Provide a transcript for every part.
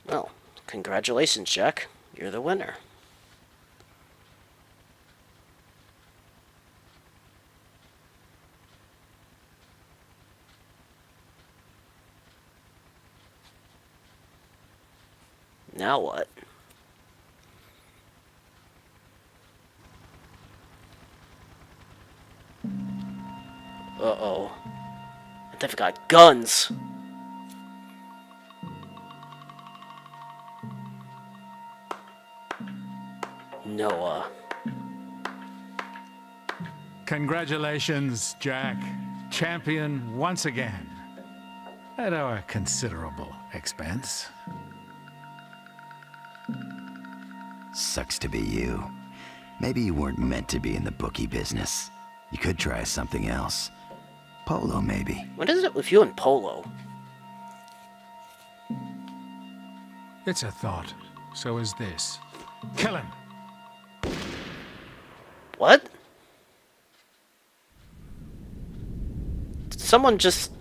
Well, congratulations, Jack. You're the winner. Now what? Uh-oh. They've got guns! Noah. Congratulations, Jack. Champion once again. At our considerable expense. Sucks to be you. Maybe you weren't meant to be in the bookie business. You could try something else. Polo, maybe. What is it with you and Polo? It's a thought. So is this. Kill him! What? Someone just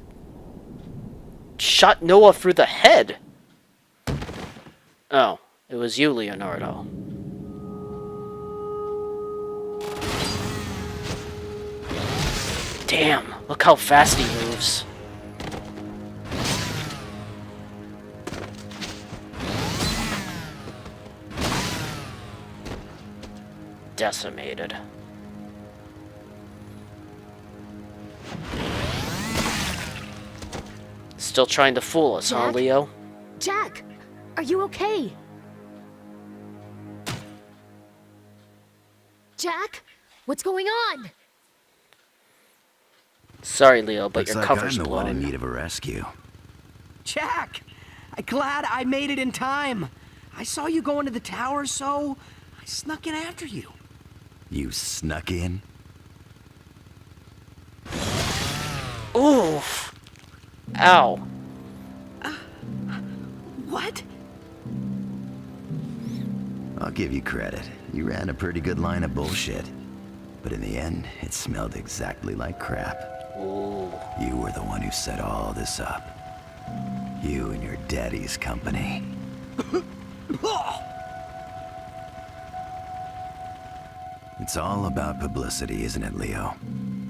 shot Noah through the head. Oh, it was you, Leonardo. Damn, look how fast he moves. Decimated. Still trying to fool us, huh, Jack? Leo? Jack, are you okay? Jack, what's going on? Sorry, Leo, but Looks your like cover's I'm the one in blown. need of a rescue. Jack! I'm glad I made it in time. I saw you go into the tower, so I snuck in after you. You snuck in? Oof. Ow. What? I'll give you credit. You ran a pretty good line of bullshit. But in the end, it smelled exactly like crap. Ooh. You were the one who set all this up. You and your daddy's company. It's all about publicity, isn't it, Leo?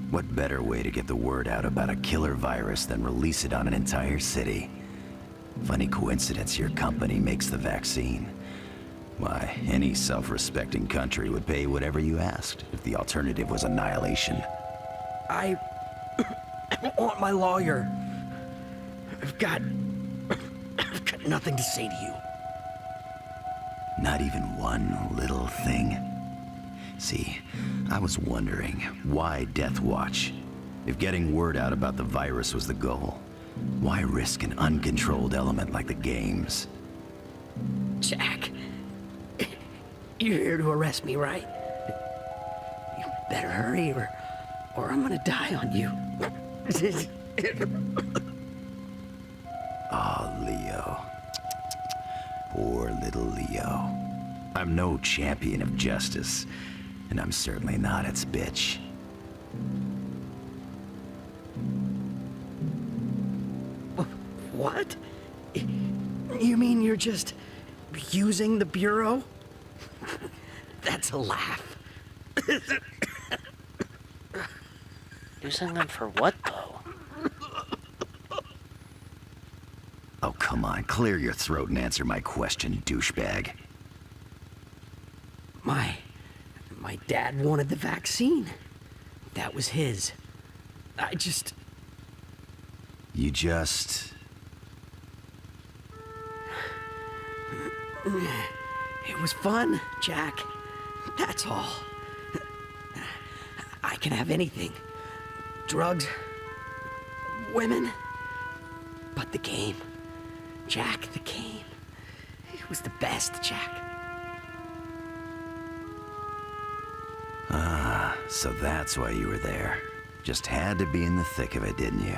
What better way to get the word out about a killer virus than release it on an entire city? Funny coincidence your company makes the vaccine. Why, any self-respecting country would pay whatever you asked if the alternative was annihilation. I want my lawyer. I've got nothing to say to you. Not even one little thing? See, I was wondering, why Death Watch? If getting word out about the virus was the goal, why risk an uncontrolled element like the games? Jack, you're here to arrest me, right? You better hurry or I'm gonna die on you. Ah, Leo. Poor little Leo. I'm no champion of justice, and I'm certainly not its bitch. What? You mean you're just using the Bureau? That's a laugh. Using them for what, though? Oh, come on, clear your throat and answer my question, douchebag. My dad wanted the vaccine. That was his. You just... It was fun, Jack. That's all. I can have anything. Drugs, women, but the game. Jack, the game. It was the best, Jack. Ah, so that's why you were there. Just had to be in the thick of it, didn't you?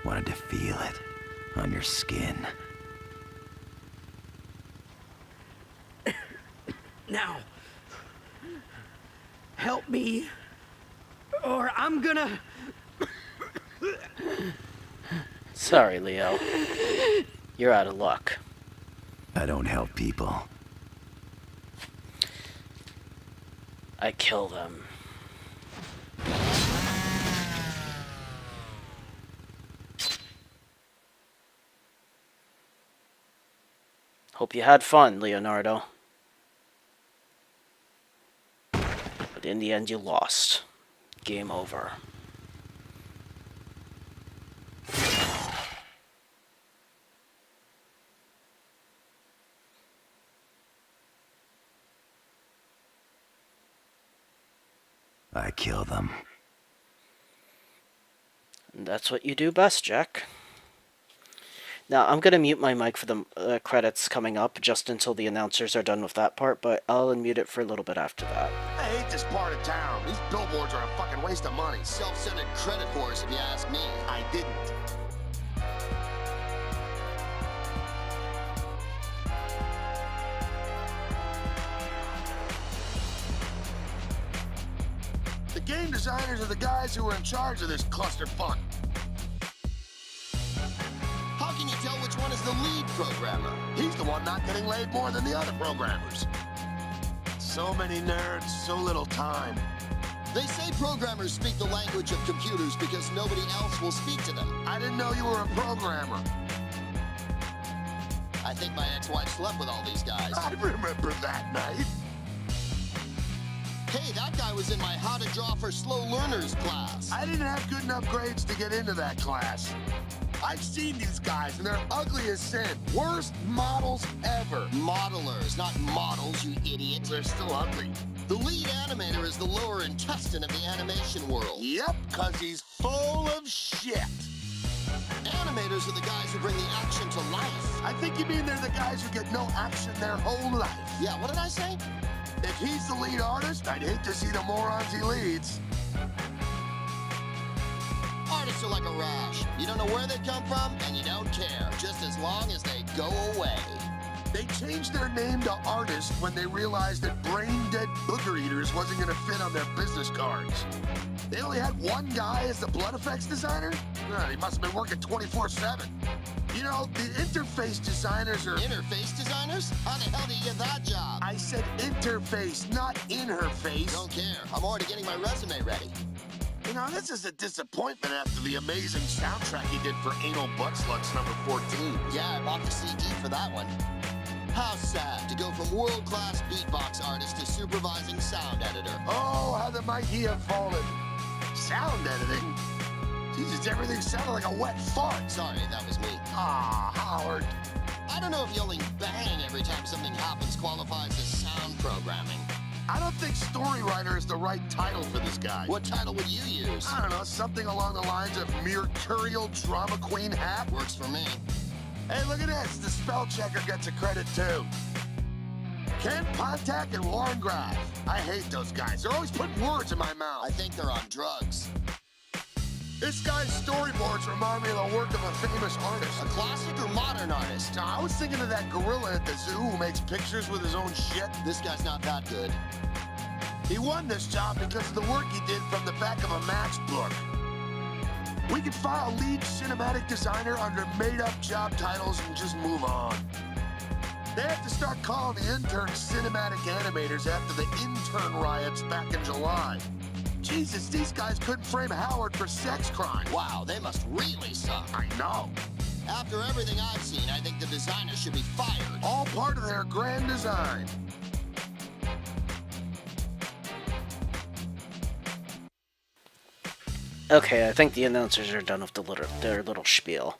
Wanted to feel it on your skin. Now, help me, or I'm gonna... Sorry, Leo. You're out of luck. I don't help people. I kill them. Hope you had fun, Leonardo. But in the end, you lost. Game over. I kill them. And that's what you do best, Jack. Now, I'm going to mute my mic for the credits coming up, just until the announcers are done with that part, but I'll unmute it for a little bit after that. I hate this part of town. These billboards are a fucking waste of money. Self-centered credit horse, if you ask me. I didn't. The game designers are the guys who are in charge of this clusterfuck. How can you tell which one is the lead programmer? He's the one not getting laid more than the other programmers. So many nerds, so little time. They say programmers speak the language of computers because nobody else will speak to them. I didn't know you were a programmer. I think my ex-wife slept with all these guys. I remember that night. Hey, that guy was in my How to Draw for Slow Learners class. I didn't have good enough grades to get into that class. I've seen these guys, and they're ugly as sin. Worst models ever. Modelers, not models, you idiot. They're still ugly. The lead animator is the lower intestine of the animation world. Yep, because he's full of shit. Animators are the guys who bring the action to life. I think you mean they're the guys who get no action their whole life. Yeah, what did I say? If he's the lead artist, I'd hate to see the morons he leads. Artists are like a rash. You don't know where they come from, and you don't care, just as long as they go away. They changed their name to artist when they realized that brain-dead booger eaters wasn't going to fit on their business cards. They only had one guy as the blood effects designer? He must have been working 24/7. You know, the interface designers are... Interface designers? How the hell do you get that job? I said interface, not in her face. Don't care. I'm already getting my resume ready. You know, this is a disappointment after the amazing soundtrack he did for Anal Butt Slugs number 14. Yeah, I bought the CD for that one. How sad to go from world-class beatbox artist to supervising sound editor. Oh, how the might he have fallen. Sound editing? Jesus, everything sounded like a wet fart. Sorry, that was me. Ah, Howard. I don't know if yelling bang every time something happens qualifies as sound programming. I don't think story writer is the right title for this guy. What title would you use? I don't know, something along the lines of Mercurial Drama Queen Hat. Works for me. Hey, look at this. The spell checker gets a credit too. Ken Pontac and Warren Graff. I hate those guys. They're always putting words in my mouth. I think they're on drugs. This guy's storyboards remind me of the work of a famous artist. A classic or modern artist? Now, I was thinking of that gorilla at the zoo who makes pictures with his own shit. This guy's not that good. He won this job because of the work he did from the back of a matchbook. We could file lead cinematic designer under made-up job titles and just move on. They have to start calling the interns cinematic animators after the intern riots back in July. Jesus, these guys couldn't frame Howard for sex crime. Wow, they must really suck. I know. After everything I've seen, I think the designer should be fired. All part of their grand design. Okay, I think the announcers are done with their little spiel.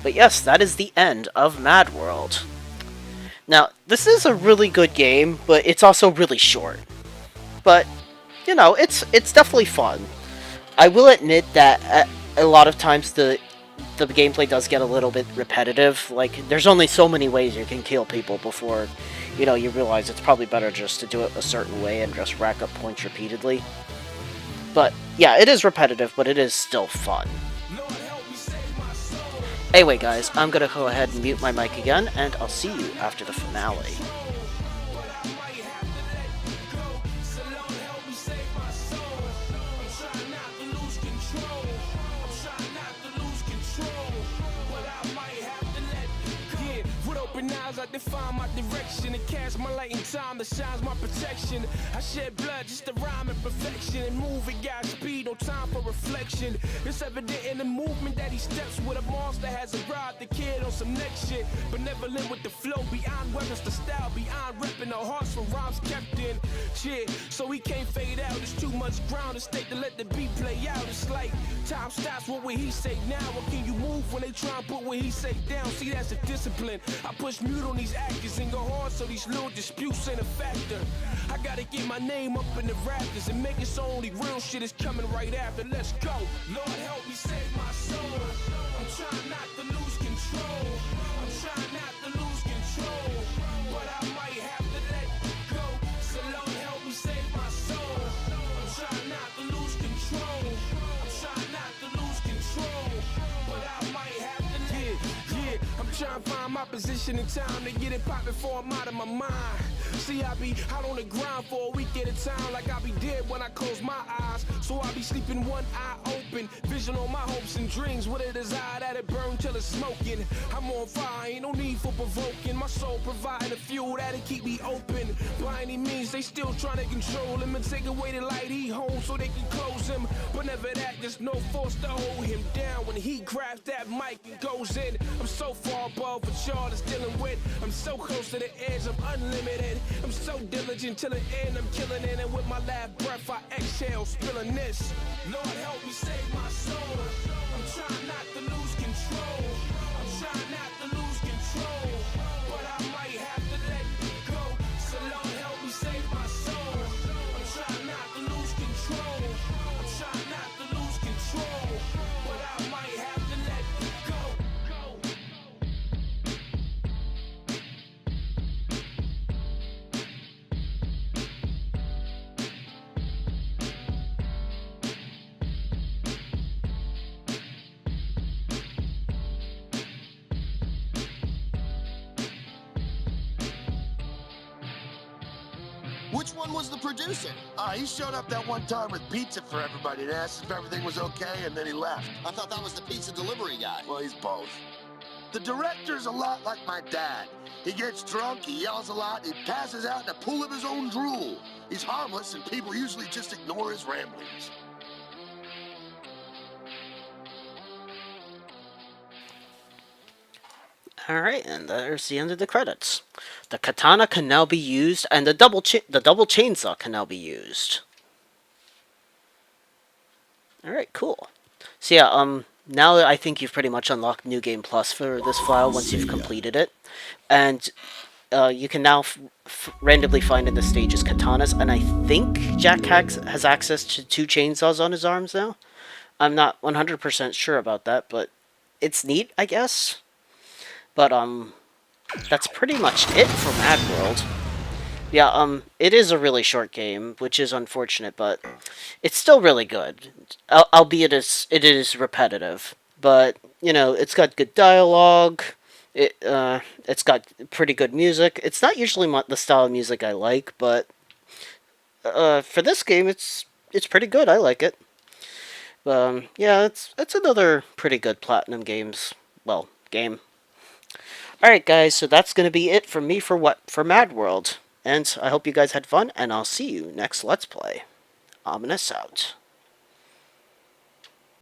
But yes, that is the end of Madworld. Now, this is a really good game, but it's also really short. But, you know, it's definitely fun. I will admit that a lot of times the gameplay does get a little bit repetitive. Like, there's only so many ways you can kill people before, you know, you realize it's probably better just to do it a certain way and just rack up points repeatedly. But, yeah, it is repetitive, but it is still fun. Anyway, guys, I'm gonna go ahead and mute my mic again, and I'll see you after the finale. Open times I define my direction and cast my light in time that shines my protection. I shed blood just to rhyme in perfection and move at God's speed, no time for reflection. It's evident in the movement that he steps with a monster has arrived. The kid on some next shit, benevolent with the flow, beyond weapons the style, beyond repping the hearts from rhymes kept in. Shit, so he can't fade out. It's too much ground to stake to let the beat play out. It's like time stops. What will he say now? What can you move when they try and put what he say down? See, that's a discipline. I push mute on these actors and go hard so these little disputes ain't a factor. I gotta get my name up in the rafters and make it so only real shit is coming right after. Let's go. Lord help me save my soul. I'm trying not to lose control. I'm trying not to lose control, but I might have to let go. So Lord help me save my soul. I'm trying not to lose control. I'm trying not to lose control, but I might have to let go. I'm trying to find my position in time to get it poppin' before I'm out of my mind. See, I be out on the grind for a week at a time, like I be dead when I close my eyes. So I be sleeping one eye open, vision on my hopes and dreams with a desire that it burn till it's smoking. I'm on fire, ain't no need for provoking. My soul providing the fuel that'll keep me open. By any means, they still trying to control him and take away the light he holds so they can close him. But never that, there's no force to hold him down when he grabs that mic and goes in. I'm so far above what y'all is dealing with. I'm so close to the edge, I'm unlimited. I'm so diligent till the end, I'm killing it. And with my last breath, I exhale, spilling this. Lord help me save my soul. I'm trying not to lose control. I'm trying not to lose control, but I might have to let go. So Lord help me save my soul. I'm trying not to lose control. I'm trying not to lose control, but I might have to let go. Which one was the producer? He showed up that one time with pizza for everybody and asked if everything was okay, and then he left. I thought that was the pizza delivery guy. Well, he's both. The director's a lot like my dad. He gets drunk, he yells a lot, he passes out in a pool of his own drool. He's harmless, and people usually just ignore his ramblings. Alright, and there's the end of the credits. The katana can now be used, and the double chainsaw can now be used. Alright, cool. So yeah, now I think you've pretty much unlocked New Game Plus for this file once you've completed it. And you can now randomly find in the stages katanas, and I think Jack has access to 2 chainsaws on his arms now. I'm not 100% sure about that, but it's neat, I guess. But, that's pretty much it for Madworld. Yeah, it is a really short game, which is unfortunate, but it's still really good. Albeit it is repetitive. But, you know, it's got good dialogue. It's got pretty good music. It's not usually the style of music I like, but for this game, it's pretty good. I like it. Yeah, it's another pretty good Platinum game. Alright guys, so that's going to be it from me for Madworld. And I hope you guys had fun, and I'll see you next Let's Play. Ominous out.